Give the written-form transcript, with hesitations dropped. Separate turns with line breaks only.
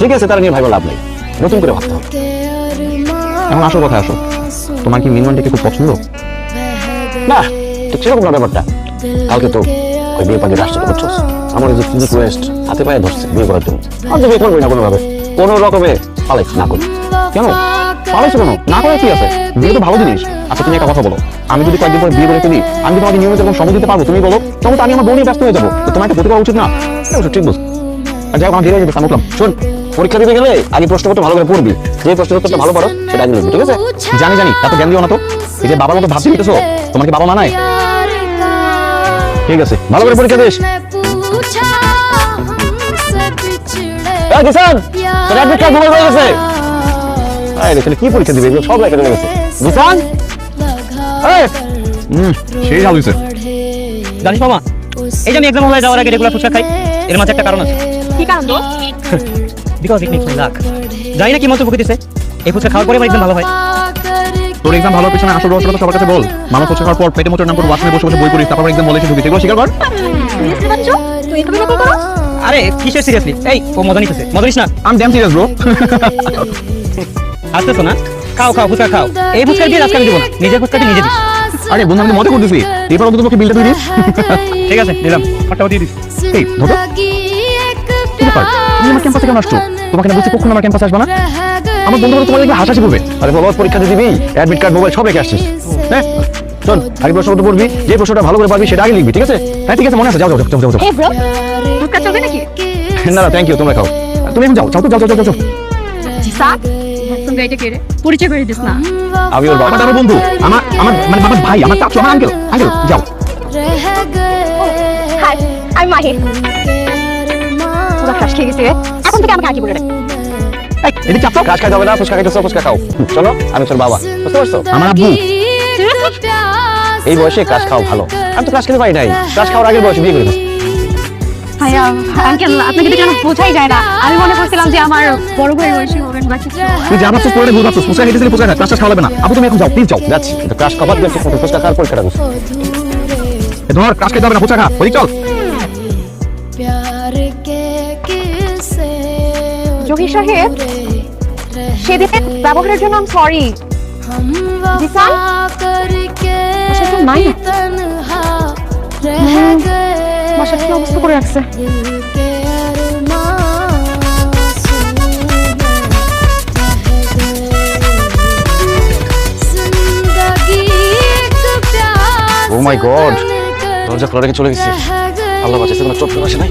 ঠিক আছে, তারা নিয়ে ভাইবা লাভ নাই, নতুন করে ভাবতে হবে। এখন আসল কথা আসো, তোমার কি মিনওয়ানটাকে খুব পছন্দ? না, ঠিক সেরকম না ব্যাপারটা। কালকে তো ওই বিয়ে পাখির আসছে, বুঝছো? আমার যে রিকোয়েস্ট হাতে পায়ে ধরছে বিয়ে করার জন্য, আমি তো বিয়ে করবোই না কোনোভাবে, কোনো রকমে পালাইছি না করি। কেন পালাইছো কেন? না করে কি আছে, বিয়ে তো ভালো জিনিস। আচ্ছা তুমি একটা কথা বলো, আমি যদি কয়েকদিন পর বিয়ে করে ফেলি, আমি তো তোমাকে নিয়মিত এবং সময় দিতে পারবো? তুমি বলো, তখন তো আমি আমার বউ নিয়ে ব্যস্ত হয়ে যাবো। তো তোমার একটা ক্ষতি করা উচিত না? ঠিক বলছো। আর যাই হোক, আমার দেরি হয়ে যেতে উঠলাম। শোন, পরীক্ষা দিতে গেলে আগে প্রশ্নপত্র ভালো করে পড়বি, যে প্রশ্নপত্রটা ভালো পারো সেটা আগে লিখবি, ঠিক আছে? জানি জানি, এত জ্ঞান দিও না তো। এই যে বাবার মতো ভাবছি নিতেছো, তোমাকে বাবা মানায়? ঠিক আছে, ভালো করে পরীক্ষা দিস। কি পরীক্ষা দিবে? সব লেখা চলে গেছে। সেই ভালো হয়েছে।
জানিস মামা, এই যে আমি এক্সাম হলে যাওয়ার আগে রেগুলার ফুচকা খাই, এর মাঝে একটা কারণ আছে।
কি কারণ?
Because it makes me luck. জানি না কি মন্ত্র ফুকে দিছে, এই ফুচকা খাওয়ার পরে আমার এক্সাম ভালো হয়।
তোর এক্সাম ভালো পিছনে আসল রহস্যটা তো সবার কাছে বল। মানুষ ফুচকা খাওয়ার পর পেটে মোচড় নাম করে ওয়াশরুমে বসে বসে বই পড়িস, তারপর এক্সাম বলে এসে ঢুকিস, এগুলো স্বীকার কর।
তুই এভাবে নকল করো?
আরে কিসের সিরিয়াসলি? এই ও মজা নিতেছে, মজা নিস না।
আমি ড্যাম সিরিয়াস ব্রো।
আসতেছো না? খাও খাও, ফুচকা খাও। এই ফুচকা দিয়ে আজকে আমি দেবো না, নিজের ফুচকা দিয়ে নিজে দিস।
আরে বন্ধু, আমি মজা করতেছি, এরপর অন্তত তোকে বিলটা দিয়ে দিস।
ঠিক আছে, দিলাম, টাকাও দিয়ে দিস।
এই ধরো, কি ব্যাপার? তুমি আমার ক্যাম্পাসে কেন আসছো? তোমাকে না বলছি কখনো আমার ক্যাম্পাসে আসবে না? আমার বন্ধু তোমার দেখবে হাসাহাসি করবে। আরে বাবা, পরীক্ষা দিয়ে দিবি, অ্যাডমিট কার্ড মোবাইল সব রেখে আসছিস। হ্যাঁ শোন, আগে প্রশ্নপত্র পড়বি, যে প্রশ্নটা ভালো করে পারবি সেটা আগে লিখবি, ঠিক আছে? হ্যাঁ ঠিক আছে, মনে আছে। যাও যাও যাও যাও।
এই ব্রো, ফুচকা চলবে নাকি?
না না, থ্যাংক ইউ, তোমরা খাও। তুমি এখন যাও, যাও তো, যাও যাও যাও যাও।
জিসান, তুমি এইটা কে রে? পরিচয় করে দিস না।
আমি ওর বাবা, আমার বন্ধু, আমার আমার মানে বাবার ভাই, আমার চাচু, আমার আঙ্কেল। আঙ্কেল যাও।
হাই, আমি মাহি। পুরো ক্রাশ খেয়ে গেছি রে। এখন থেকে আমাকে আগে বলে রে।
এই এদিকে চাপ, কাজ খাইতে হবে না, ফুচকা খাইতেছো, ফুচকা খাও। চলো, আমি তোর বাবা, বুঝতে পারছো? আমার আব্বু। এই বয়সে কাজ খাও ভালো, আমি তো কাজ খেতে পারি নাই, কাজ খাওয়ার আগের বয়সে বিয়ে করে দিচ্ছি।
ভাইয়া, আঙ্কেল আপনাকে দেখে আমার বোঝাই যায় না। আমি মনে করছিলাম যে আমার বড় ভাইয়ের বয়সী হবেন বা কিছু।
তুই যা ভাবছিস পরে ভুল ভাবছিস, ফুচকা খেতেছিলি, ফুচকা খা, কাজটা খাওয়া লাগবে না। আব্বু তুমি এখন যাও, প্লিজ যাও। যাচ্ছি, কিন্তু কাজ খাবার দিয়ে ফুচকা খাওয়ার পরীক্ষাটা করছি। ধর, কাজ খেতে হবে না, ফুচকা খা, ওই চল।
জহির সাহেব, সেদিনের ব্যবহারের জন্য আমি সরি। জিসান, বাসায় তো নাই। বাসায় কি অবস্থা করে রাখছে?
ও মাই গড, দরজা খোলা রেখে চলে গেছি। আল্লাহ বাঁচাইছে, কোনো চোখ আসে নাই।